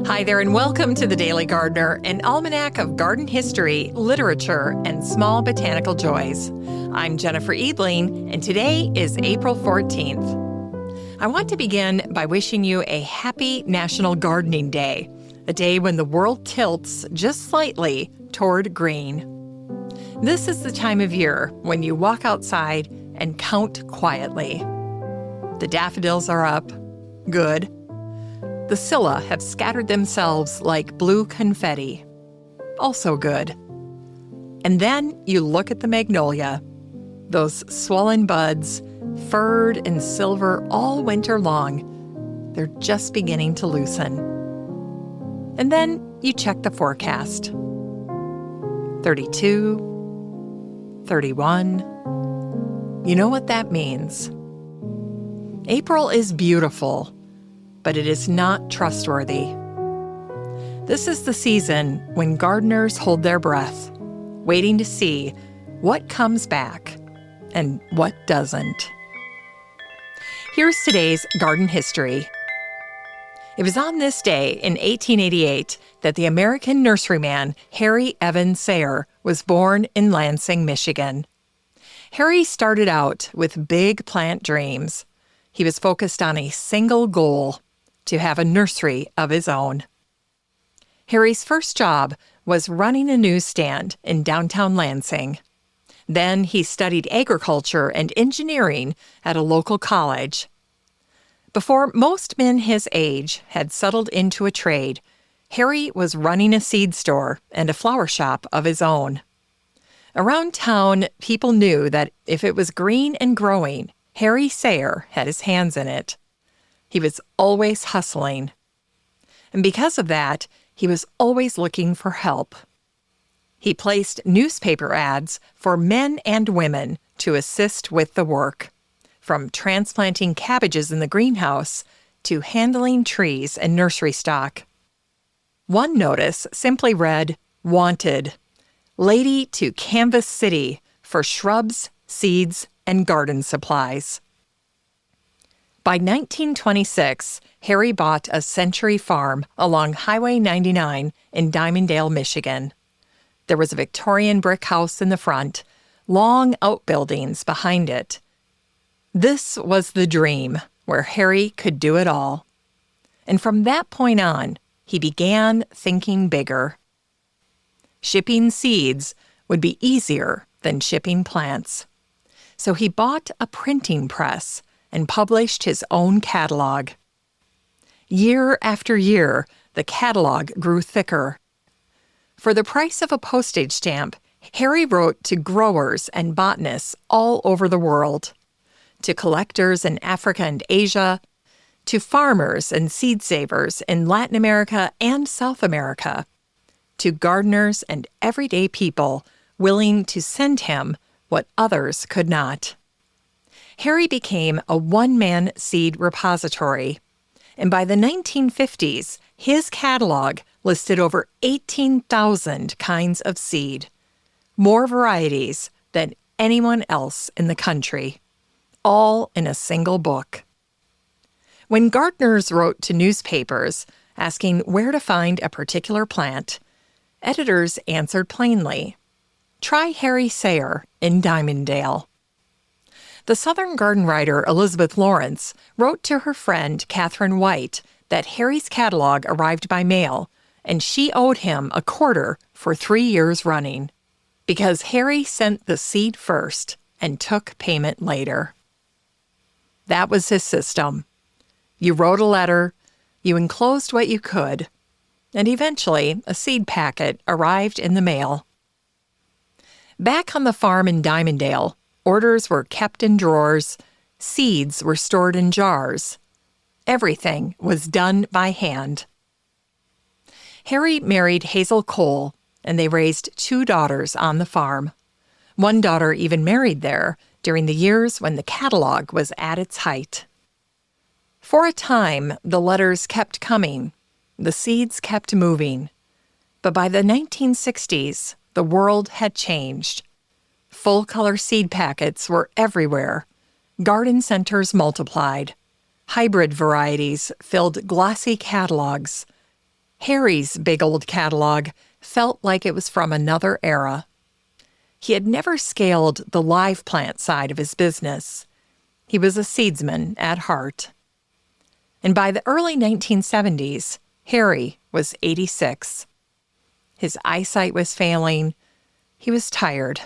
Hi there, and welcome to The Daily Gardener, an almanac of garden history, literature, and small botanical joys. I'm Jennifer Eadling, and today is April 14th. I want to begin by wishing you a happy National Gardening Day, a day when the world tilts just slightly toward green. This is the time of year when you walk outside and count quietly. The daffodils are up. Good. The scilla have scattered themselves like blue confetti. Also good. And then you look at the magnolia. Those swollen buds, furred and silver all winter long, they're just beginning to loosen. And then you check the forecast. 32, 31. You know what that means. April is beautiful, but it is not trustworthy. This is the season when gardeners hold their breath, waiting to see what comes back and what doesn't. Here's today's garden history. It was on this day in 1888 that the American nurseryman Harry Evan Saier was born in Lansing, Michigan. Harry started out with big plant dreams. He was focused on a single goal: to have a nursery of his own. Harry's first job was running a newsstand in downtown Lansing. Then he studied agriculture and engineering at a local college. Before most men his age had settled into a trade, Harry was running a seed store and a flower shop of his own. Around town, people knew that if it was green and growing, Harry Saier had his hands in it. He was always hustling. And because of that, he was always looking for help. He placed newspaper ads for men and women to assist with the work, from transplanting cabbages in the greenhouse to handling trees and nursery stock. One notice simply read, "Wanted, lady to Canvas City for shrubs, seeds, and garden supplies." By 1926, Harry bought a century farm along Highway 99 in Dimondale, Michigan. There was a Victorian brick house in the front, long outbuildings behind it. This was the dream, where Harry could do it all. And from that point on, he began thinking bigger. Shipping seeds would be easier than shipping plants. So he bought a printing press and published his own catalog. Year after year, the catalog grew thicker. For the price of a postage stamp, Harry wrote to growers and botanists all over the world, to collectors in Africa and Asia, to farmers and seed savers in Latin America and South America, to gardeners and everyday people willing to send him what others could not. Harry became a one-man seed repository, and by the 1950s, his catalog listed over 18,000 kinds of seed, more varieties than anyone else in the country, all in a single book. When gardeners wrote to newspapers asking where to find a particular plant, editors answered plainly, "Try Harry Saier in Dimondale." The Southern garden writer Elizabeth Lawrence wrote to her friend Catherine White that Harry's catalog arrived by mail, and she owed him a quarter for 3 years running, because Harry sent the seed first and took payment later. That was his system. You wrote a letter, you enclosed what you could, and eventually a seed packet arrived in the mail. Back on the farm in Dimondale, orders were kept in drawers, seeds were stored in jars. Everything was done by hand. Harry married Hazel Cole, and they raised 2 daughters on the farm. One daughter even married there during the years when the catalog was at its height. For a time, the letters kept coming, the seeds kept moving. But by the 1960s, the world had changed. Full-color seed packets were everywhere. Garden centers multiplied. Hybrid varieties filled glossy catalogs. Harry's big old catalog felt like it was from another era. He had never scaled the live plant side of his business. He was a seedsman at heart. And by the early 1970s, Harry was 86. His eyesight was failing. He was tired.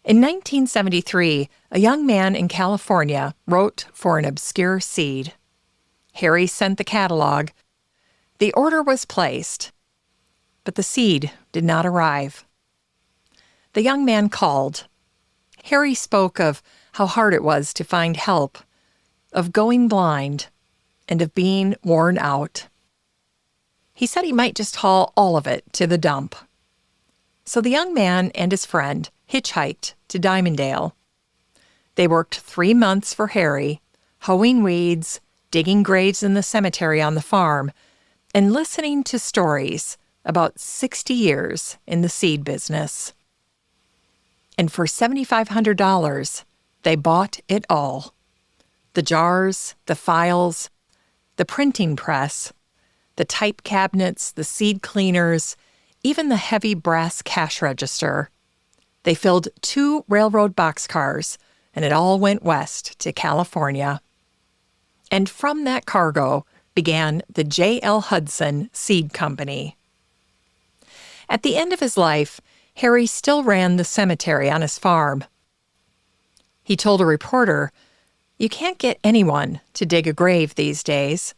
In 1973, a young man in California wrote for an obscure seed. Harry sent the catalog. The order was placed, but the seed did not arrive. The young man called. Harry spoke of how hard it was to find help, of going blind, and of being worn out. He said he might just haul all of it to the dump. So the young man and his friend hitchhiked to Dimondale. They worked 3 months for Harry, hoeing weeds, digging graves in the cemetery on the farm, and listening to stories about 60 years in the seed business. And for $7,500, they bought it all. The jars, the files, the printing press, the type cabinets, the seed cleaners, even the heavy brass cash register. They filled 2 railroad boxcars, and it all went west to California. And from that cargo began the J.L. Hudson Seed Company. At the end of his life, Harry still ran the cemetery on his farm. He told a reporter, "You can't get anyone to dig a grave these days.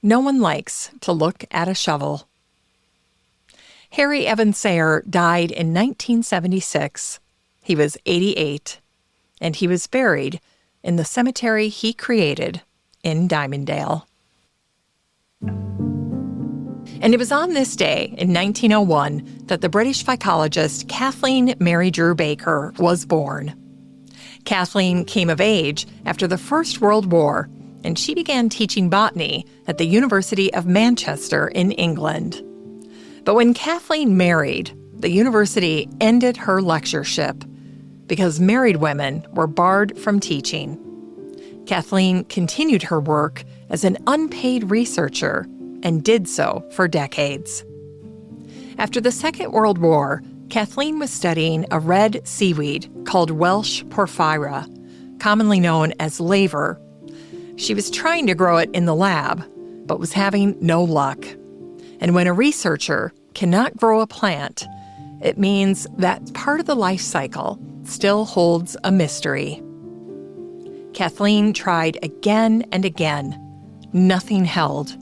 No one likes to look at a shovel." Harry Evan Saier died in 1976. He was 88, and he was buried in the cemetery he created in Dimondale. And it was on this day, in 1901, that the British phycologist Kathleen Mary Drew Baker was born. Kathleen came of age after the First World War, and she began teaching botany at the University of Manchester in England. But when Kathleen married, the university ended her lectureship because married women were barred from teaching. Kathleen continued her work as an unpaid researcher and did so for decades. After the Second World War, Kathleen was studying a red seaweed called Welsh porphyra, commonly known as laver. She was trying to grow it in the lab, but was having no luck. And when a researcher cannot grow a plant, it means that part of the life cycle still holds a mystery. Kathleen tried again and again. Nothing held.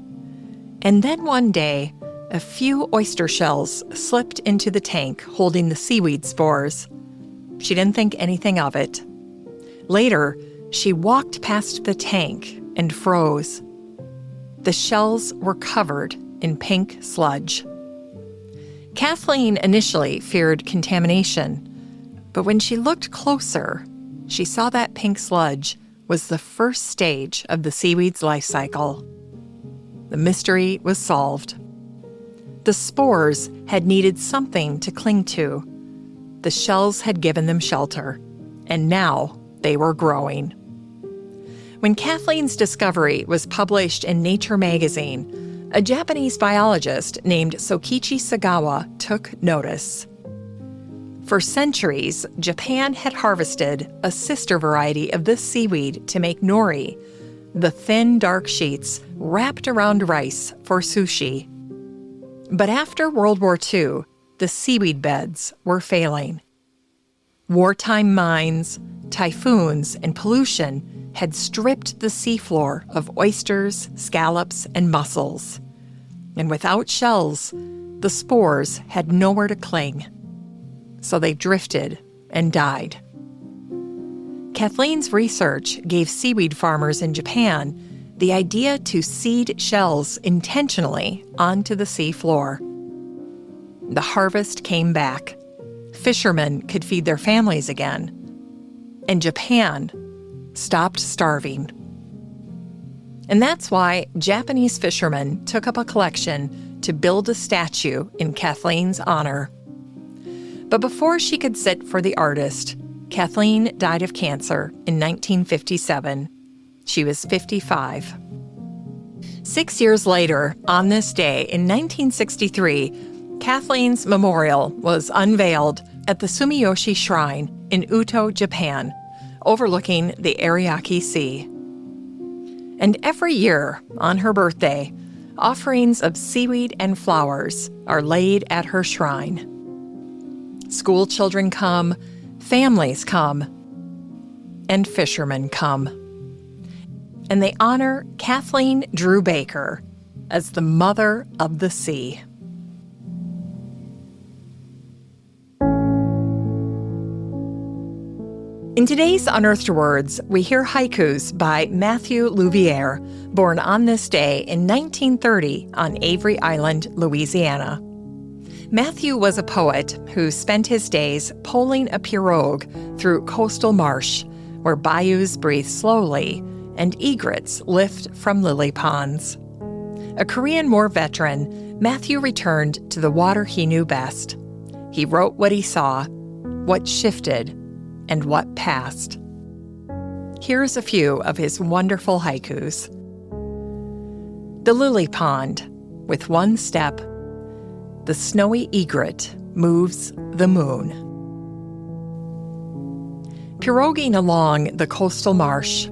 And then one day, a few oyster shells slipped into the tank holding the seaweed spores. She didn't think anything of it. Later, she walked past the tank and froze. The shells were covered in pink sludge. Kathleen initially feared contamination, but when she looked closer, she saw that pink sludge was the first stage of the seaweed's life cycle. The mystery was solved. The spores had needed something to cling to. The shells had given them shelter, and now they were growing. When Kathleen's discovery was published in Nature magazine, a Japanese biologist named Sokichi Sagawa took notice. For centuries, Japan had harvested a sister variety of this seaweed to make nori, the thin, dark sheets wrapped around rice for sushi. But after World War II, the seaweed beds were failing. Wartime mines, typhoons, and pollution had stripped the seafloor of oysters, scallops, and mussels. And without shells, the spores had nowhere to cling. So they drifted and died. Kathleen's research gave seaweed farmers in Japan the idea to seed shells intentionally onto the sea floor. The harvest came back. Fishermen could feed their families again. And Japan stopped starving. And that's why Japanese fishermen took up a collection to build a statue in Kathleen's honor. But before she could sit for the artist, Kathleen died of cancer in 1957. She was 55. 6 years later, on this day in 1963, Kathleen's memorial was unveiled at the Sumiyoshi Shrine in Uto, Japan, overlooking the Ariake Sea. And every year, on her birthday, offerings of seaweed and flowers are laid at her shrine. School children come, families come, and fishermen come. And they honor Kathleen Drew Baker as the Mother of the Sea. In today's Unearthed Words, we hear haikus by Matthew Louvière, born on this day in 1930 on Avery Island, Louisiana. Matthew was a poet who spent his days poling a pirogue through coastal marsh, where bayous breathe slowly and egrets lift from lily ponds. A Korean War veteran, Matthew returned to the water he knew best. He wrote what he saw, what shifted, and what passed. Here's a few of his wonderful haikus. The lily pond, with one step, the snowy egret moves the moon. Piroguing along the coastal marsh,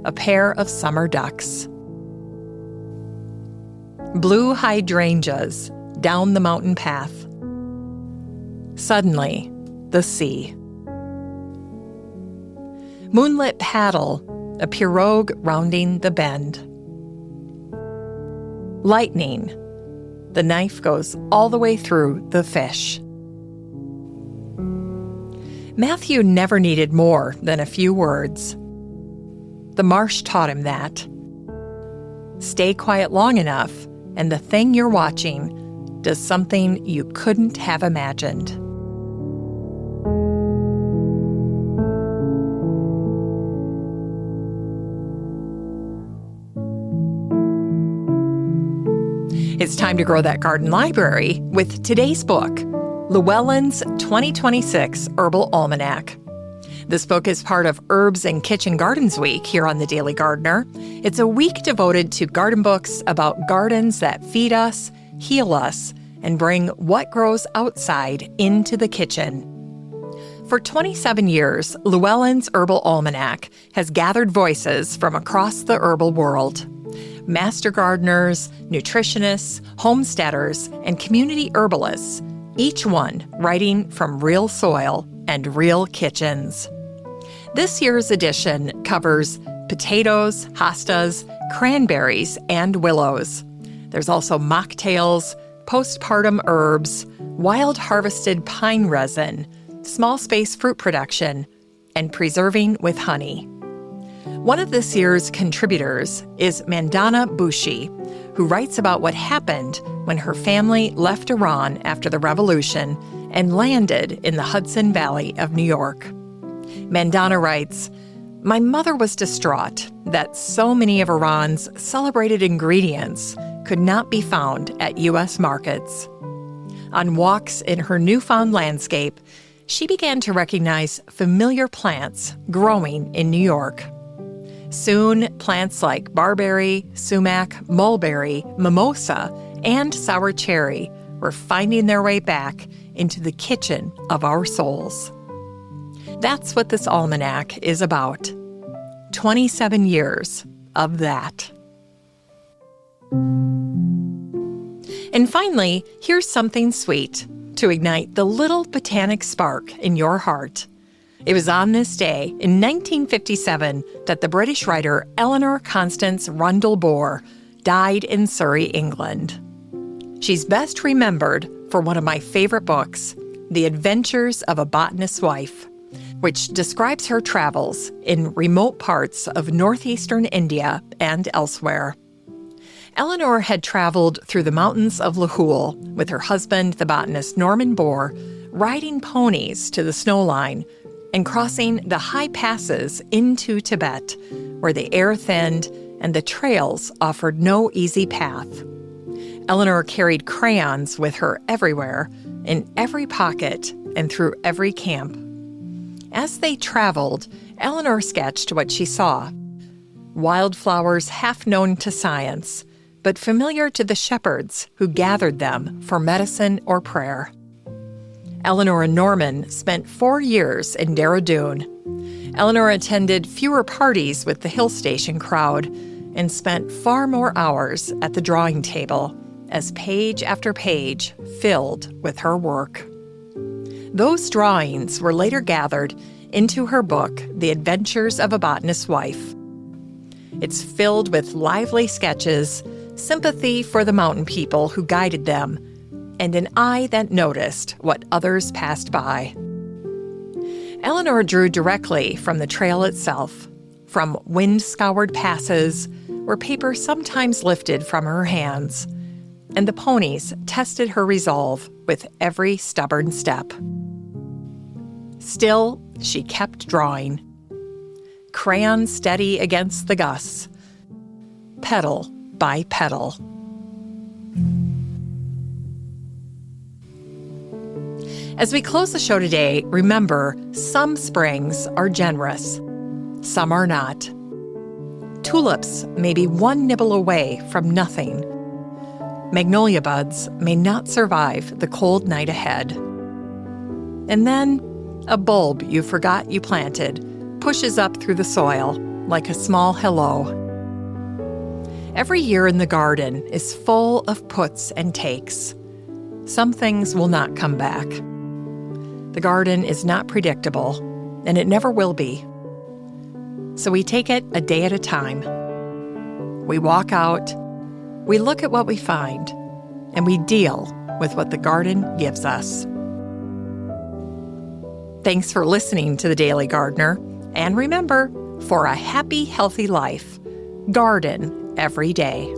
a pair of summer ducks. Blue hydrangeas down the mountain path. Suddenly, the sea. Moonlit paddle, a pirogue rounding the bend. Lightning, the knife goes all the way through the fish. Matthew never needed more than a few words. The marsh taught him that. Stay quiet long enough, and the thing you're watching does something you couldn't have imagined. It's time to grow that garden library with today's book, Llewellyn's 2026 Herbal Almanac. This book is part of Herbs and Kitchen Gardens Week here on The Daily Gardener. It's a week devoted to garden books about gardens that feed us, heal us, and bring what grows outside into the kitchen. For 27 years, Llewellyn's Herbal Almanac has gathered voices from across the herbal world. Master gardeners, nutritionists, homesteaders, and community herbalists, each one writing from real soil and real kitchens. This year's edition covers potatoes, hostas, cranberries, and willows. There's also mocktails, postpartum herbs, wild harvested pine resin, small space fruit production, and preserving with honey. One of this year's contributors is Mandana Bushi, who writes about what happened when her family left Iran after the revolution and landed in the Hudson Valley of New York. Mandana writes, "My mother was distraught that so many of Iran's celebrated ingredients could not be found at U.S. markets. On walks in her newfound landscape, she began to recognize familiar plants growing in New York. Soon, plants like barberry, sumac, mulberry, mimosa, and sour cherry were finding their way back into the kitchen of our souls." That's what this almanac is about. 27 years of that. And finally, here's something sweet to ignite the little botanic spark in your heart. It was on this day in 1957 that the British writer Eleanor Constance Rundle-Bore died in Surrey, England. She's best remembered for one of my favorite books, The Adventures of a Botanist's Wife, which describes her travels in remote parts of northeastern India and elsewhere. Eleanor had traveled through the mountains of Lahul with her husband, the botanist Norman Bohr, riding ponies to the snowline and crossing the high passes into Tibet, where the air thinned and the trails offered no easy path. Eleanor carried crayons with her everywhere, in every pocket and through every camp. As they traveled, Eleanor sketched what she saw. Wildflowers half known to science, but familiar to the shepherds who gathered them for medicine or prayer. Eleanor and Norman spent 4 years in Dehradun. Eleanor attended fewer parties with the hill station crowd and spent far more hours at the drawing table as page after page filled with her work. Those drawings were later gathered into her book, The Adventures of a Botanist's Wife. It's filled with lively sketches, sympathy for the mountain people who guided them, and an eye that noticed what others passed by. Eleanor drew directly from the trail itself, from wind-scoured passes where paper sometimes lifted from her hands, and the ponies tested her resolve with every stubborn step. Still, she kept drawing. Crayon steady against the gusts, petal by petal. As we close the show today, remember, some springs are generous, some are not. Tulips may be one nibble away from nothing. Magnolia buds may not survive the cold night ahead. And then, a bulb you forgot you planted pushes up through the soil like a small hello. Every year in the garden is full of puts and takes. Some things will not come back. The garden is not predictable, and it never will be. So we take it a day at a time. We walk out, we look at what we find, and we deal with what the garden gives us. Thanks for listening to The Daily Gardener. And remember, for a happy, healthy life, garden every day.